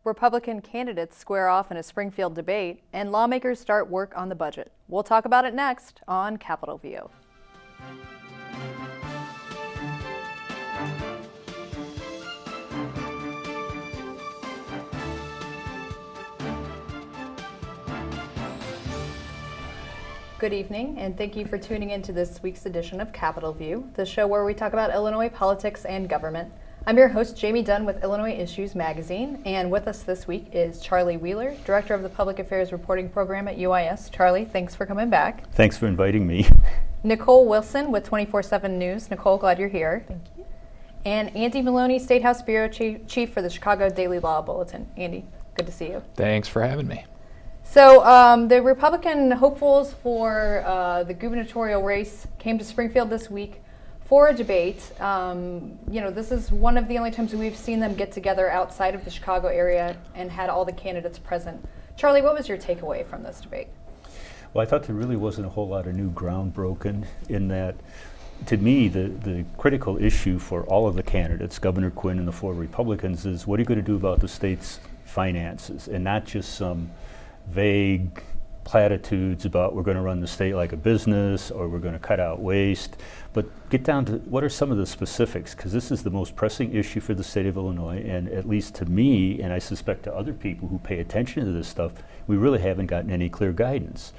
Republican candidates square off in a Springfield debate, and lawmakers start work on the budget. We'll talk about it next on Capitol View. Good evening, and thank you for tuning in to this week's edition of Capitol View, the show where we talk about Illinois politics and government. I'm your host, Jamey Dunn with Illinois Issues Magazine, and with us this week is Charlie Wheeler, Director of the Public Affairs Reporting Program at UIS. Charlie, thanks for coming back. Thanks for inviting me. Nicole Wilson with 24/7 News. Nicole, glad you're here. Thank you. And Andy Maloney, State House Bureau Chief for the Chicago Daily Law Bulletin. Andy, good to see you. Thanks for having me. So the Republican hopefuls for the gubernatorial race came to Springfield this week for a debate. This is one of the only times we've seen them get together outside of the Chicago area and had all the candidates present. Charlie, what was your takeaway from this debate? Well, I thought there really wasn't a whole lot of new ground broken in that. To me, the critical issue for all of the candidates, Governor Quinn and the four Republicans, is what are you going to do about the state's finances, and not just some vague platitudes about we're going to run the state like a business or we're going to cut out waste, but get down to what are some of the specifics, because this is the most pressing issue for the state of Illinois, and at least to me, and I suspect to other people who pay attention to this stuff, we really haven't gotten any clear guidance.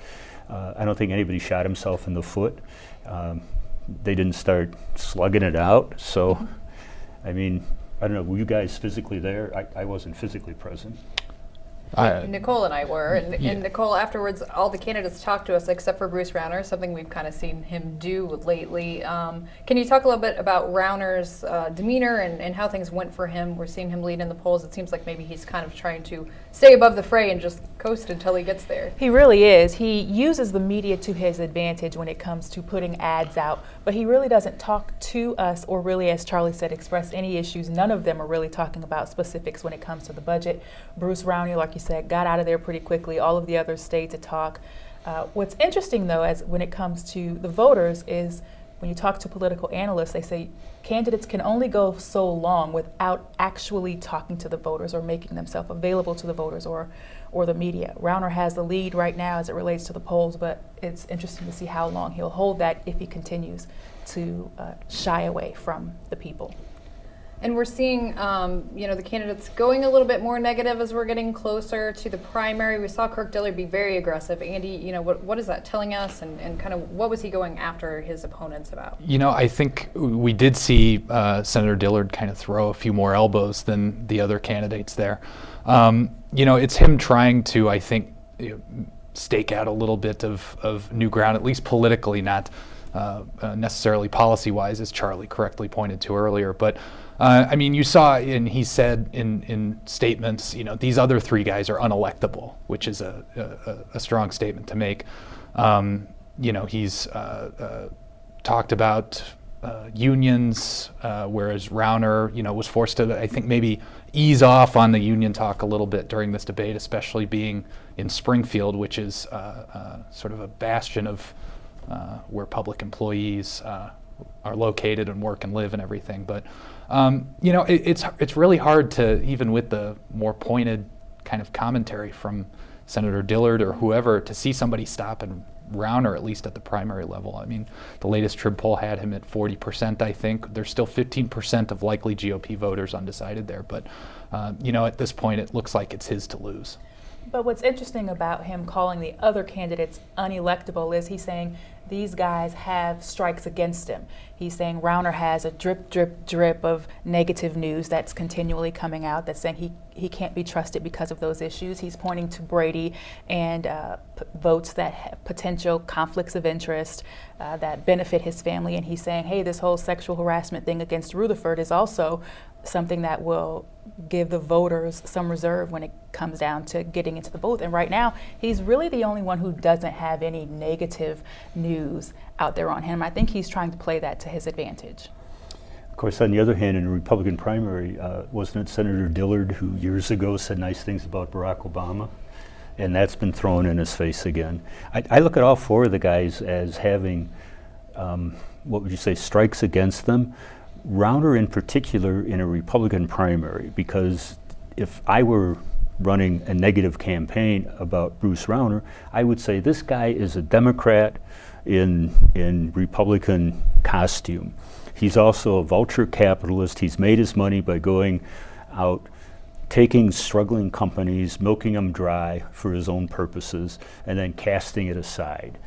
I don't think anybody shot himself in the foot. They didn't start slugging it out, so I mean, I don't know, were you guys physically there? I wasn't physically present. Nicole and I were, and Nicole, afterwards, all the candidates talked to us except for Bruce Rauner, something we've kind of seen him do lately. Can you talk a little bit about Rauner's demeanor and how things went for him? We're seeing him lead in the polls. It seems like maybe he's kind of trying to stay above the fray and just coast until he gets there. He really is. He uses the media to his advantage when it comes to putting ads out, but he really doesn't talk to us or really, as Charlie said, express any issues. None of them are really talking about specifics when it comes to the budget. Bruce Rauner, like you said, got out of there pretty quickly. All of the others stayed to talk. What's interesting, though, as when it comes to the voters, is when you talk to political analysts, they say candidates can only go so long without actually talking to the voters or making themselves available to the voters or the media. Rauner has the lead right now as it relates to the polls, but it's interesting to see how long he'll hold that if he continues to shy away from the people. And we're seeing, the candidates going a little bit more negative as we're getting closer to the primary. We saw Kirk Dillard be very aggressive. Andy, what is that telling us, and kind of what was he going after his opponents about? I think we did see Senator Dillard kind of throw a few more elbows than the other candidates there. It's him trying to, I think, stake out a little bit of new ground, at least politically, not necessarily policy-wise, as Charlie correctly pointed to earlier. But you saw, and he said in statements, these other three guys are unelectable, which is a strong statement to make. He's talked about unions, whereas Rauner, was forced to, I think, maybe ease off on the union talk a little bit during this debate, especially being in Springfield, which is sort of a bastion of where public employees are located and work and live and everything. But it's really hard to, even with the more pointed kind of commentary from Senator Dillard or whoever, to see somebody stop and Rauner, at least at the primary level. I mean, the latest Trib poll had him at 40%, I think. There's still 15% of likely GOP voters undecided there. But, at this point, it looks like it's his to lose. But what's interesting about him calling the other candidates unelectable is he's saying these guys have strikes against him. He's saying Rauner has a drip, drip, drip of negative news that's continually coming out that's saying he can't be trusted because of those issues. He's pointing to Brady and votes that have potential conflicts of interest that benefit his family. And he's saying, hey, this whole sexual harassment thing against Rutherford is also something that will give the voters some reserve when it comes down to getting into the booth. And right now, he's really the only one who doesn't have any negative news out there on him. I think he's trying to play that to his advantage. Of course, on the other hand, in a Republican primary, wasn't it Senator Dillard who years ago said nice things about Barack Obama? And that's been thrown in his face again. I look at all four of the guys as having, what would you say, strikes against them. Rauner in particular in a Republican primary, because if I were running a negative campaign about Bruce Rauner, I would say this guy is a Democrat in Republican costume. He's also a vulture capitalist. He's made his money by going out, taking struggling companies, milking them dry for his own purposes, and then casting it aside.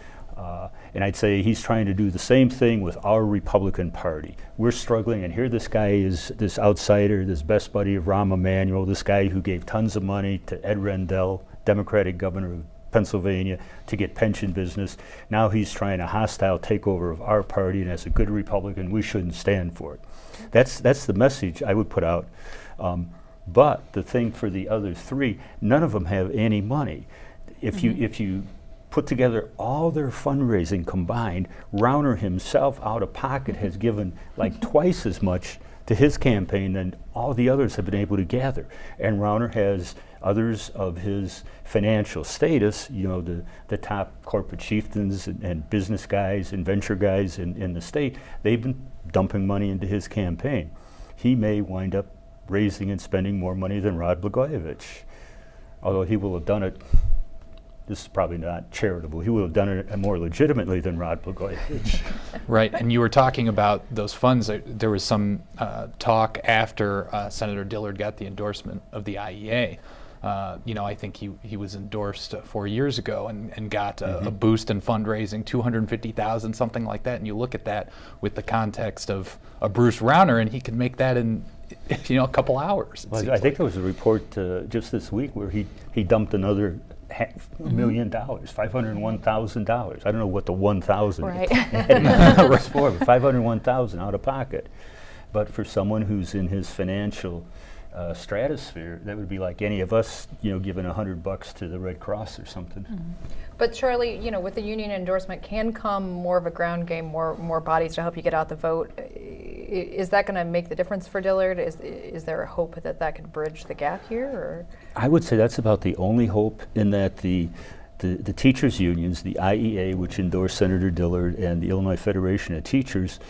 And I'd say he's trying to do the same thing with our Republican Party. We're struggling, and here this guy is, this outsider, this best buddy of Rahm Emanuel, this guy who gave tons of money to Ed Rendell, Democratic governor of Pennsylvania, to get pension business. Now he's trying a hostile takeover of our party, and as a good Republican, we shouldn't stand for it. That's the message I would put out. But the thing for the other three, none of them have any money. If you put together all their fundraising combined, Rauner himself out of pocket has given like twice as much to his campaign than all the others have been able to gather. And Rauner has others of his financial status, you know, the top corporate chieftains and business guys and venture guys in the state, they've been dumping money into his campaign. He may wind up raising and spending more money than Rod Blagojevich, although he will have done it, this is probably not charitable, he will have done it more legitimately than Rod Blagojevich. Right, and you were talking about those funds. There was some talk after Senator Dillard got the endorsement of the IEA. I think he was endorsed 4 years ago and got a boost in fundraising, $250,000, something like that. And you look at that with the context of Bruce Rauner, and he could make that in a couple hours. Well, I think there was a report just this week where he dumped another $501,000. $501,000. I don't know what the 1,000 was for, but $501,000 out of pocket. But for someone who's in his financial stratosphere, that would be like any of us, giving $100 to the Red Cross or something. But Charlie, with the union endorsement can come more of a ground game, more bodies to help you get out the vote. Is that going to make the difference for Dillard? Is there a hope that could bridge the gap here? Or? I would say that's about the only hope, in that the teachers' unions, the IEA, which endorsed Senator Dillard, and the Illinois Federation of Teachers,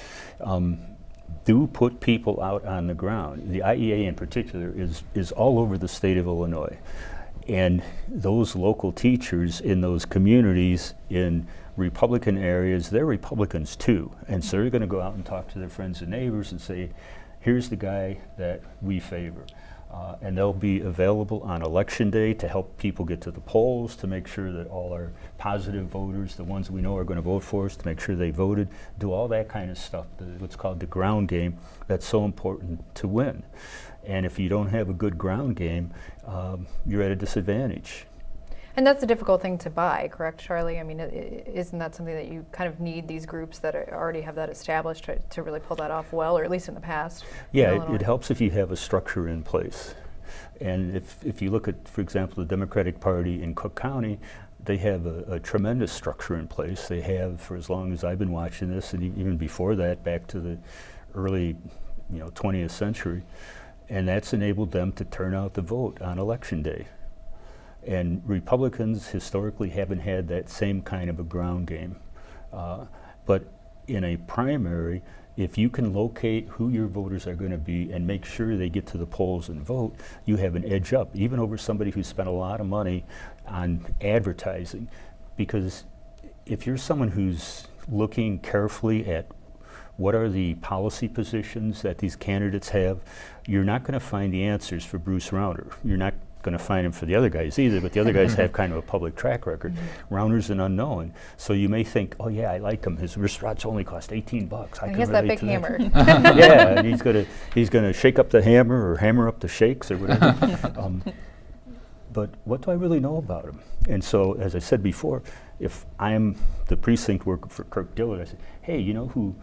do put people out on the ground. The IEA in particular is all over the state of Illinois. And those local teachers in those communities in Republican areas, they're Republicans too. And so they're going to go out and talk to their friends and neighbors and say, here's the guy that we favor. And they'll be available on Election Day to help people get to the polls, to make sure that all our positive voters, the ones we know are going to vote for us, to make sure they voted, do all that kind of stuff, what's called the ground game, that's so important to win. And if you don't have a good ground game, you're at a disadvantage. And that's a difficult thing to buy, correct, Charlie? I mean, isn't that something that you kind of need these groups that already have that established to really pull that off well, or at least in the past? Yeah, it helps if you have a structure in place. And if you look at, for example, the Democratic Party in Cook County, they have a tremendous structure in place. They have, for as long as I've been watching this, and even before that, back to the early 20th century, and that's enabled them to turn out the vote on Election Day. And Republicans historically haven't had that same kind of a ground game. But in a primary, if you can locate who your voters are going to be and make sure they get to the polls and vote, you have an edge up, even over somebody who spent a lot of money on advertising. Because if you're someone who's looking carefully at what are the policy positions that these candidates have, you're not going to find the answers for Bruce Rauner. You're not going to find him for the other guys either, but the other guys have kind of a public track record. Rauner's an unknown, so you may think, oh yeah, I like him. His wristwatch only cost $18. He has that big hammer. Yeah, and he's gonna shake up the hammer or hammer up the shakes or whatever. But what do I really know about him? And so, as I said before, if I'm the precinct worker for Kirk Dillard, I say, hey, you know who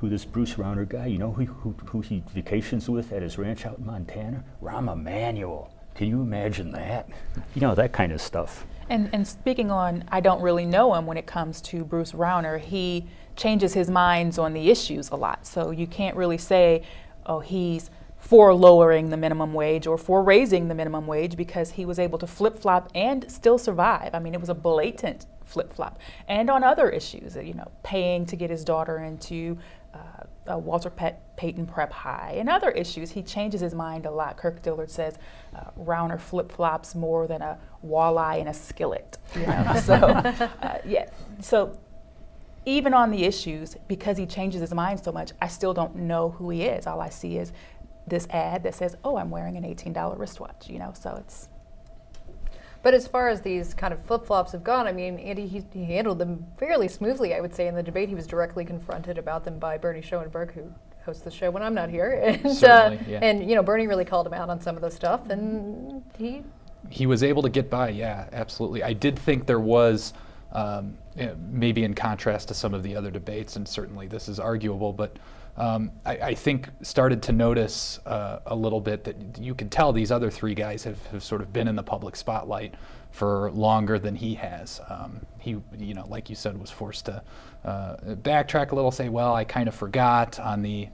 this Bruce Rauner guy, who he vacations with at his ranch out in Montana? Rahm Emanuel. Can you imagine that? That kind of stuff. And speaking on, I don't really know him when it comes to Bruce Rauner, he changes his minds on the issues a lot. So you can't really say, oh, he's for lowering the minimum wage or for raising the minimum wage, because he was able to flip-flop and still survive. I mean, it was a blatant flip-flop. And on other issues, paying to get his daughter into Walter Payton Prep High and other issues. He changes his mind a lot. Kirk Dillard says Rauner flip-flops more than a walleye in a skillet. So even on the issues, because he changes his mind so much, I still don't know who he is. All I see is this ad that says, "Oh, I'm wearing an $18 wristwatch." So it's. But as far as these kind of flip-flops have gone, I mean, Andy, he handled them fairly smoothly, I would say. In the debate, he was directly confronted about them by Bernie Schoenberg, who hosts the show when I'm not here. And, Certainly, yeah. And Bernie really called him out on some of the stuff, and he was able to get by, yeah, absolutely. I did think there was, maybe in contrast to some of the other debates, and certainly this is arguable, but I think started to notice a little bit that you could tell these other three guys have sort of been in the public spotlight for longer than he has. He, like you said, was forced to backtrack a little, say, well, I kind of forgot on the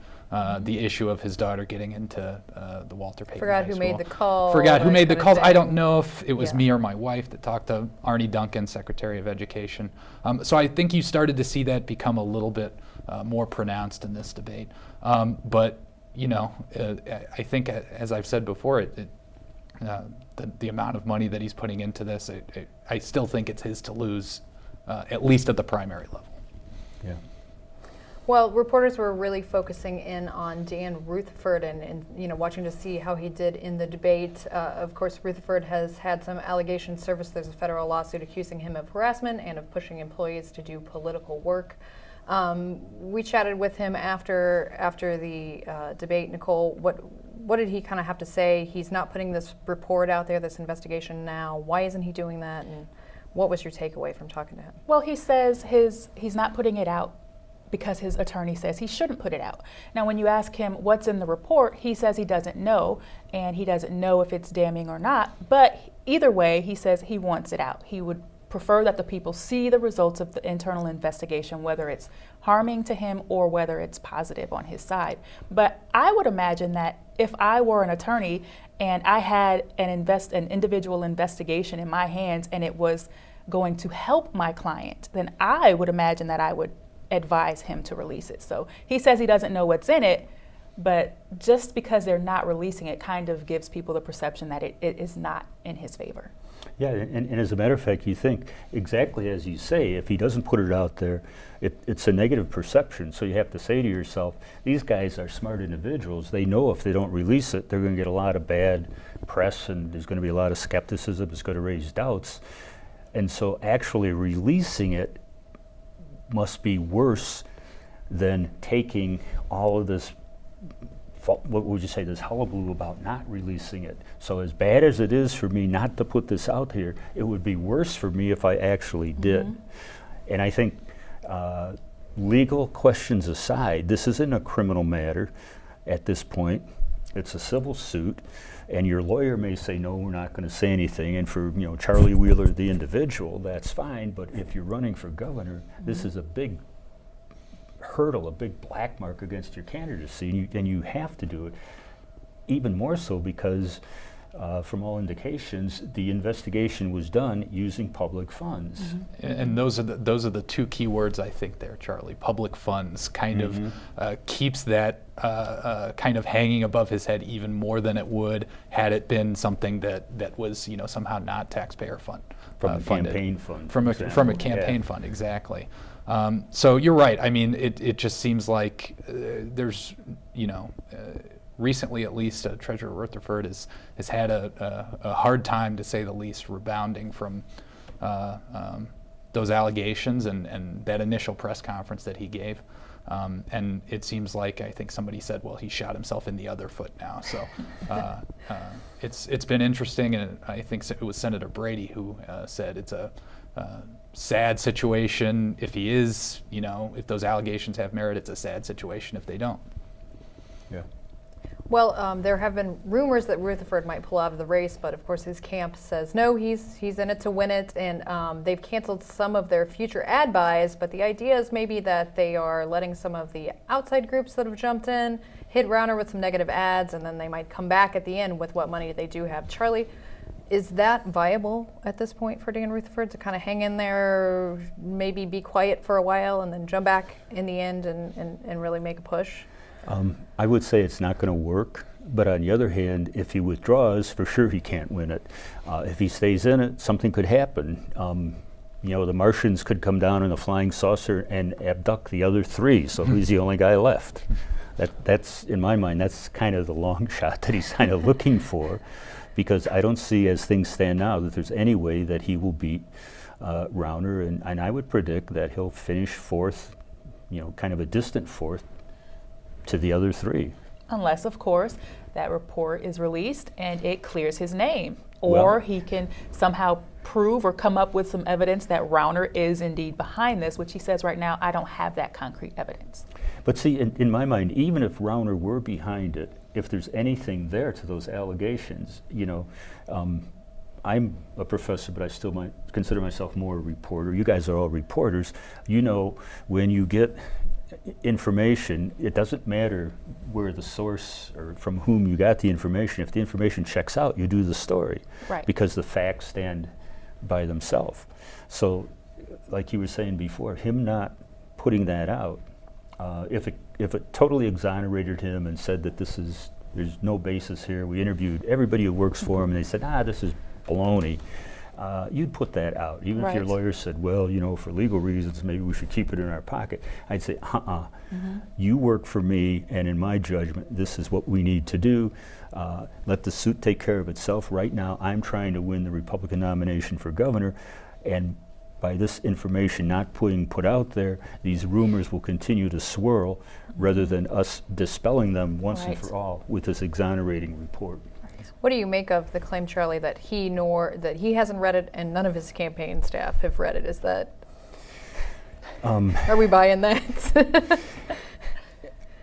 issue of his daughter getting into the Walter Payton forgot High who School. made the call. Forgot who made the calls. I don't thing. know if it was me or my wife that talked to Arnie Duncan, Secretary of Education. So I think you started to see that become a little bit more pronounced in this debate. But I think, as I've said before, the amount of money that he's putting into this, I still think it's his to lose, at least at the primary level. Yeah. Well, reporters were really focusing in on Dan Rutherford and watching to see how he did in the debate. Of course, Rutherford has had some allegations surfaced. There's a federal lawsuit accusing him of harassment and of pushing employees to do political work. We chatted with him after the debate. Nicole, what did he kind of have to say? He's not putting this report out there, this investigation now. Why isn't he doing that? And what was your takeaway from talking to him? Well, he says he's not putting it out because his attorney says he shouldn't put it out. Now, when you ask him what's in the report, he says he doesn't know, and he doesn't know if it's damning or not. But either way, he says he wants it out. He would prefer that the people see the results of the internal investigation, whether it's harming to him or whether it's positive on his side. But I would imagine that if I were an attorney and I had an individual investigation in my hands and it was going to help my client, then I would imagine that I would advise him to release it. So he says he doesn't know what's in it, but just because they're not releasing it kind of gives people the perception that it is not in his favor. Yeah, and as a matter of fact, you think exactly as you say, if he doesn't put it out there, it's a negative perception. So you have to say to yourself, these guys are smart individuals. They know if they don't release it, they're going to get a lot of bad press and there's going to be a lot of skepticism. It's going to raise doubts. And so actually releasing it must be worse than taking all of this, what would you say, this hullabaloo about not releasing it. So as bad as it is for me not to put this out here, it would be worse for me if I actually did. Mm-hmm. And I think legal questions aside, this isn't a criminal matter at this point. It's a civil suit, and your lawyer may say, no, we're not going to say anything. And for Charlie Wheeler, the individual, that's fine. But if you're running for governor, this is a big hurdle, a big black mark against your candidacy, and you have to do it. Even more so because, from all indications, the investigation was done using public funds. Mm-hmm. And those are the two key words I think there, Charlie. Public funds kind of keeps that kind of hanging above his head even more than it would had it been something that was somehow not taxpayer fund from a funded. Campaign fund. From a campaign fund, exactly. So you're right. I mean, it just seems like there's recently, at least, Treasurer Rutherford has had a hard time, to say the least, rebounding from those allegations and that initial press conference that he gave. And it seems like, I think somebody said, well, he shot himself in the other foot now. So it's been interesting, and I think it was Senator Brady who said it's a sad situation if he is, if those allegations have merit. It's a sad situation if they don't. Yeah. Well, there have been rumors that Rutherford might pull out of the race, but of course his camp says no, he's in it to win it, and they've canceled some of their future ad buys, but the idea is maybe that they are letting some of the outside groups that have jumped in hit Rauner with some negative ads, and then they might come back at the end with what money they do have. Charlie, Is that viable at this point for Dan Rutherford to kind of hang in there, maybe be quiet for a while, and then jump back in the end and really make a push? I would say it's not going to work, but on the other hand, if he withdraws, for sure he can't win it. If he stays in it, something could happen. The Martians could come down in a flying saucer and abduct the other three, so he's the only guy left. That's, in my mind, that's kind of the long shot that he's kind of looking for, because I don't see, as things stand now, that there's any way that he will beat Rauner, and I would predict that he'll finish fourth, kind of a distant fourth to the other three. Unless, of course, that report is released and it clears his name. Or he can somehow prove or come up with some evidence that Rauner is indeed behind this, which he says right now, I don't have that concrete evidence. But see, in my mind, even if Rauner were behind it, if there's anything there to those allegations, I'm a professor, but I still might consider myself more a reporter. You guys are all reporters. When you get information, it doesn't matter where the source or from whom you got the information. If the information checks out, you do the story, right? Because the facts stand by themselves. So, like you were saying before, him not putting that out, if it totally exonerated him and said that there's no basis here, we interviewed everybody who works for him and they said, this is baloney. You'd put that out. Even if your lawyer said, well, for legal reasons, maybe we should keep it in our pocket. I'd say, you work for me, and in my judgment, this is what we need to do. Let the suit take care of itself. Right now, I'm trying to win the Republican nomination for governor, and by this information not put out there, these rumors will continue to swirl rather than us dispelling them once and for all with this exonerating report. What do you make of the claim, Charlie, that he hasn't read it and none of his campaign staff have read it? Is that, are we buying that?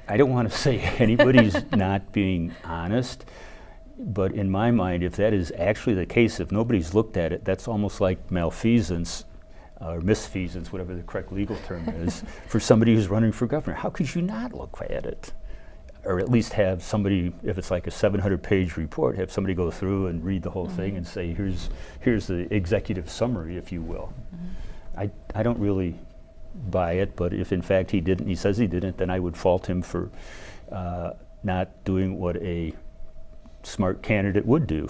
I don't want to say anybody's not being honest, but in my mind, if that is actually the case, if nobody's looked at it, that's almost like malfeasance or misfeasance, whatever the correct legal term is, for somebody who's running for governor. How could you not look at it? Or at least have somebody, if it's like a 700-page report, have somebody go through and read the whole thing and say, here's the executive summary, if you will. I don't really buy it, but if in fact he didn't, he says he didn't, then I would fault him for not doing what a smart candidate would do.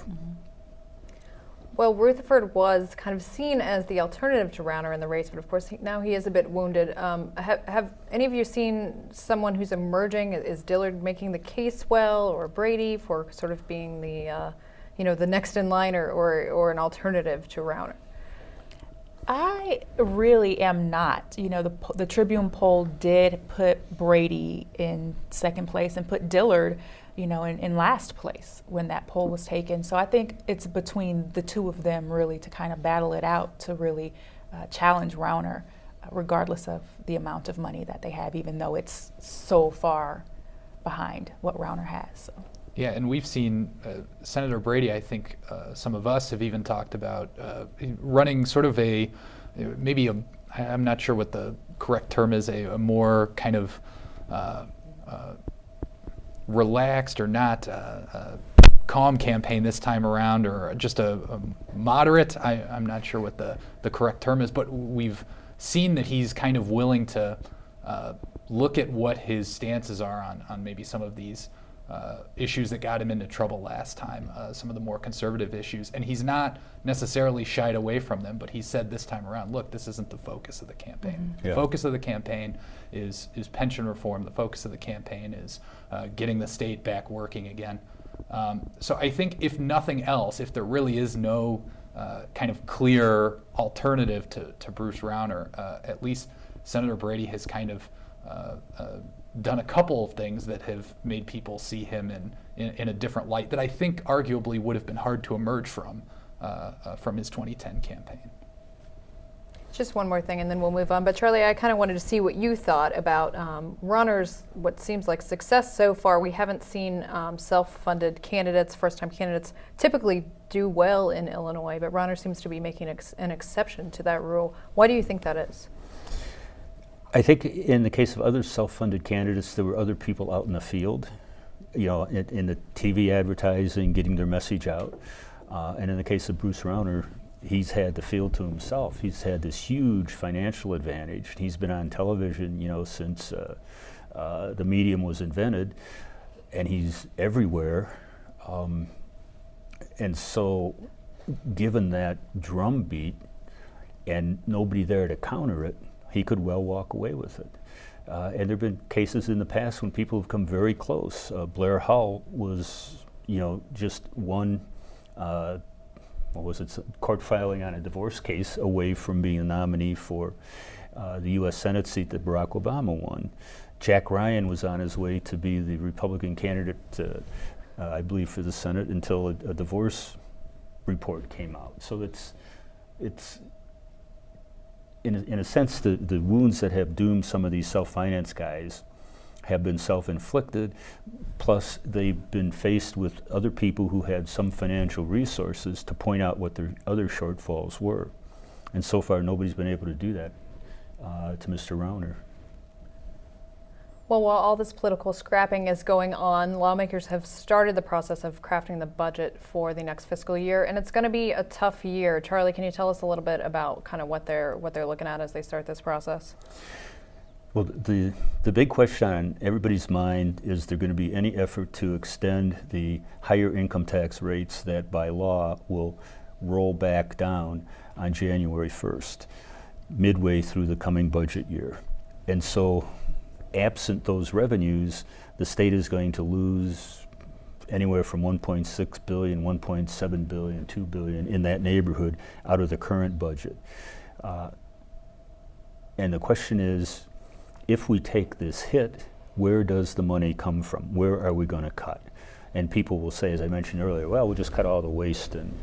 Well, Rutherford was kind of seen as the alternative to Rauner in the race, but of course now he is a bit wounded. Have any of you seen someone who's emerging? Is Dillard making the case well, or Brady for sort of being the, the next in line, or an alternative to Rauner? I really am not. The Tribune poll did put Brady in second place and put Dillard in last place when that poll was taken. So I think it's between the two of them really to kind of battle it out to really challenge Rauner, regardless of the amount of money that they have, even though it's so far behind what Rauner has. So. Yeah, and we've seen Senator Brady, I think some of us have even talked about running sort of I'm not sure what the correct term is, a more kind of relaxed or not calm campaign this time around, or just a moderate. I'm not sure what the correct term is, but we've seen that he's kind of willing to look at what his stances are on maybe some of these issues that got him into trouble last time, some of the more conservative issues, and he's not necessarily shied away from them, but he said this time around, look, this isn't the focus of the campaign. The focus of the campaign is pension reform. The focus of the campaign is getting the state back working again. So I think if nothing else, if there really is no kind of clear alternative to Bruce Rauner, at least Senator Brady has kind of done a couple of things that have made people see him in a different light that I think arguably would have been hard to emerge from his 2010 campaign. Just one more thing and then we'll move on. But Charlie, I kind of wanted to see what you thought about Rauner's, what seems like success so far. We haven't seen self-funded candidates, first-time candidates, typically do well in Illinois, but Rauner seems to be making an exception to that rule. Why do you think that is? I think in the case of other self-funded candidates, there were other people out in the field, in the TV advertising, getting their message out. And in the case of Bruce Rauner, he's had the field to himself. He's had this huge financial advantage. He's been on television, since the medium was invented, and he's everywhere. And so, given that drumbeat and nobody there to counter it, he could well walk away with it. And there have been cases in the past when people have come very close. Blair Hull was, just one, court filing on a divorce case away from being a nominee for the U.S. Senate seat that Barack Obama won. Jack Ryan was on his way to be the Republican candidate, I believe, for the Senate until a divorce report came out. So it's in a sense, the wounds that have doomed some of these self-finance guys have been self-inflicted, plus they've been faced with other people who had some financial resources to point out what their other shortfalls were. And so far, nobody's been able to do that to Mr. Rauner. Well, while all this political scrapping is going on, lawmakers have started the process of crafting the budget for the next fiscal year, and it's going to be a tough year. Charlie, can you tell us a little bit about kind of what they're looking at as they start this process? Well, the big question on everybody's mind is there going to be any effort to extend the higher income tax rates that by law will roll back down on January 1st, midway through the coming budget year. And so, absent those revenues, the state is going to lose anywhere from $1.6 billion, $1.7 billion, $2 billion, in that neighborhood out of the current budget. And the question is, if we take this hit, where does the money come from? Where are we going to cut? And people will say, as I mentioned earlier, well, we'll just cut all the waste and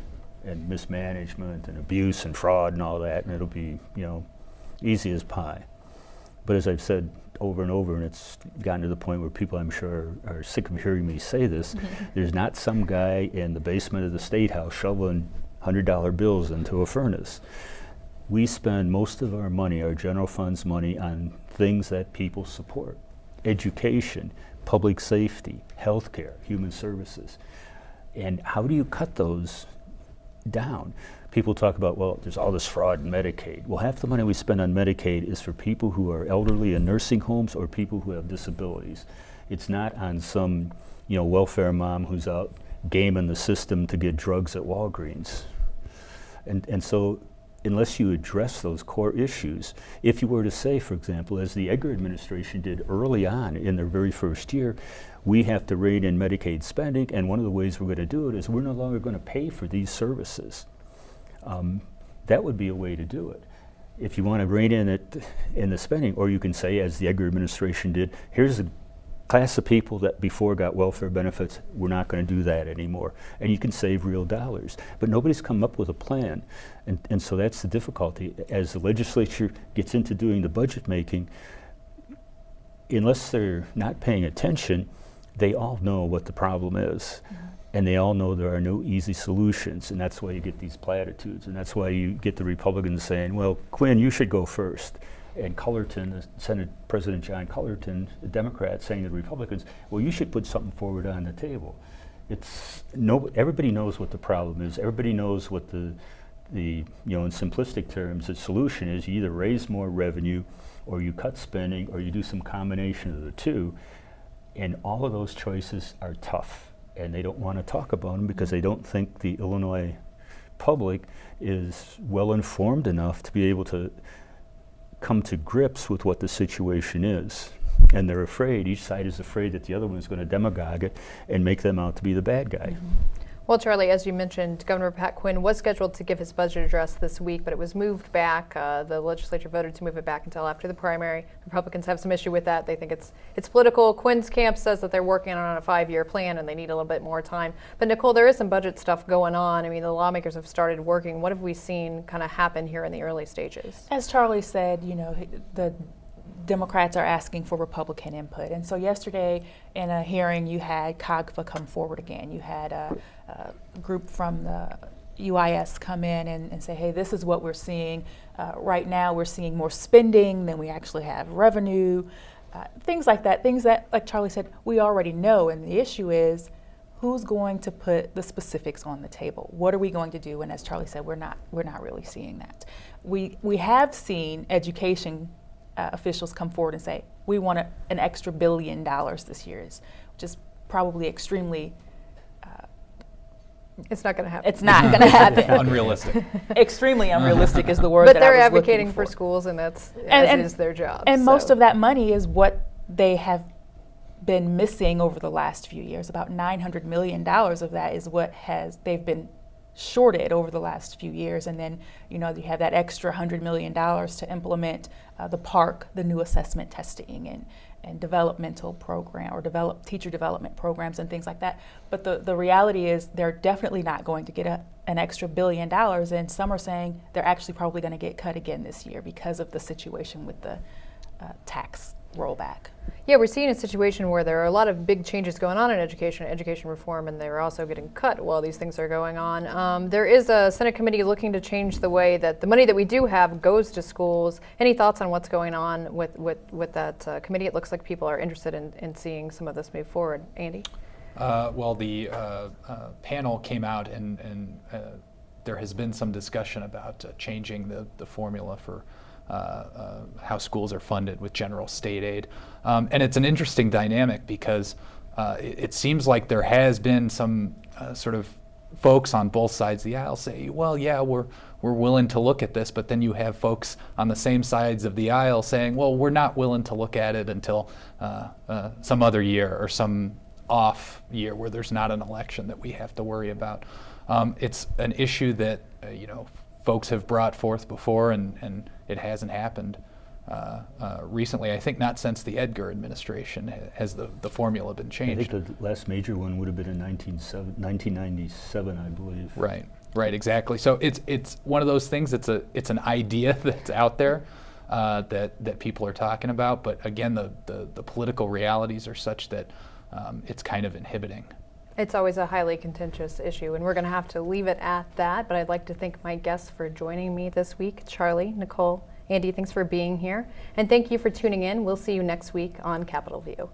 mismanagement and abuse and fraud and all that, and it'll be, easy as pie. But as I've said over and over, and it's gotten to the point where people, I'm sure, are sick of hearing me say this, there's not some guy in the basement of the State House shoveling $100 bills into a furnace. We spend most of our money, our general fund's money, on things that people support. Education, public safety, healthcare, human services. And how do you cut those down? People talk about, well, there's all this fraud in Medicaid. Well, half the money we spend on Medicaid is for people who are elderly in nursing homes or people who have disabilities. It's not on some, welfare mom who's out gaming the system to get drugs at Walgreens. And so, unless you address those core issues, if you were to say, for example, as the Edgar administration did early on in their very first year, we have to rein in Medicaid spending, and one of the ways we're going to do it is we're no longer going to pay for these services. That would be a way to do it. If you want to rein in it in the spending, or you can say, as the Edgar administration did, here's a class of people that before got welfare benefits, we're not going to do that anymore. And you can save real dollars. But nobody's come up with a plan. And so that's the difficulty. As the legislature gets into doing the budget making, unless they're not paying attention, they all know what the problem is. Mm-hmm. And they all know there are no easy solutions. And that's why you get these platitudes. And that's why you get the Republicans saying, well, Quinn, you should go first. And Cullerton, Senate President John Cullerton, the Democrat, saying to the Republicans, well, you should put something forward on the table. Everybody knows what the problem is. Everybody knows what the in simplistic terms, the solution is. You either raise more revenue, or you cut spending, or you do some combination of the two. And all of those choices are tough, and they don't want to talk about them because they don't think the Illinois public is well informed enough to be able to come to grips with what the situation is. And they're afraid, each side is afraid that the other one is going to demagogue it and make them out to be the bad guy. Mm-hmm. Well, Charlie, as you mentioned, Governor Pat Quinn was scheduled to give his budget address this week, but it was moved back. The legislature voted to move it back until after the primary. Republicans have some issue with that. They think it's political. Quinn's camp says that they're working on a 5-year plan and they need a little bit more time. But Nicole, there is some budget stuff going on. I mean, the lawmakers have started working. What have we seen kind of happen here in the early stages? As Charlie said, the Democrats are asking for Republican input. And so yesterday in a hearing, you had COGFA come forward again. You had a group from the UIS come in and say, hey, this is what we're seeing. Right now we're seeing more spending than we actually have revenue. Things like that, things that, like Charlie said, we already know. And the issue is, who's going to put the specifics on the table? What are we going to do? And as Charlie said, we're not really seeing that. We have seen education officials come forward and say, we want an extra $1 billion this year, which is probably extremely it's not going to happen. It's not going to happen. Unrealistic. Extremely unrealistic is the word But that I was they're looking advocating for schools, and that's is their job. And so. most of that money is what they have been missing over the last few years. About $900 million of that is what they've been shorted over the last few years. And then, you have that extra $100 million to implement the PARC, the new assessment testing, and developmental program or teacher development programs and things like that. But the reality is they're definitely not going to get an extra $1 billion, and some are saying they're actually probably going to get cut again this year because of the situation with the tax rollback. Yeah, we're seeing a situation where there are a lot of big changes going on in education reform, and they're also getting cut while these things are going on. There is a Senate committee looking to change the way that the money that we do have goes to schools. Any thoughts on what's going on with that committee? It looks like people are interested in seeing some of this move forward. Andy? Well, the panel came out and there has been some discussion about changing the formula for how schools are funded with general state aid. And it's an interesting dynamic because it seems like there has been some sort of folks on both sides of the aisle say, well, yeah, we're willing to look at this, but then you have folks on the same sides of the aisle saying, well, we're not willing to look at it until some other year or some off year where there's not an election that we have to worry about. It's an issue that folks have brought forth before, and it hasn't happened recently. I think not since the Edgar administration has the formula been changed. I think the last major one would have been in 1997, I believe. Right, exactly. So it's one of those things. It's an idea that's out there that people are talking about, but again, the political realities are such that it's kind of inhibiting. It's always a highly contentious issue, and we're going to have to leave it at that. But I'd like to thank my guests for joining me this week. Charlie, Nicole, Andy, thanks for being here. And thank you for tuning in. We'll see you next week on Capitol View.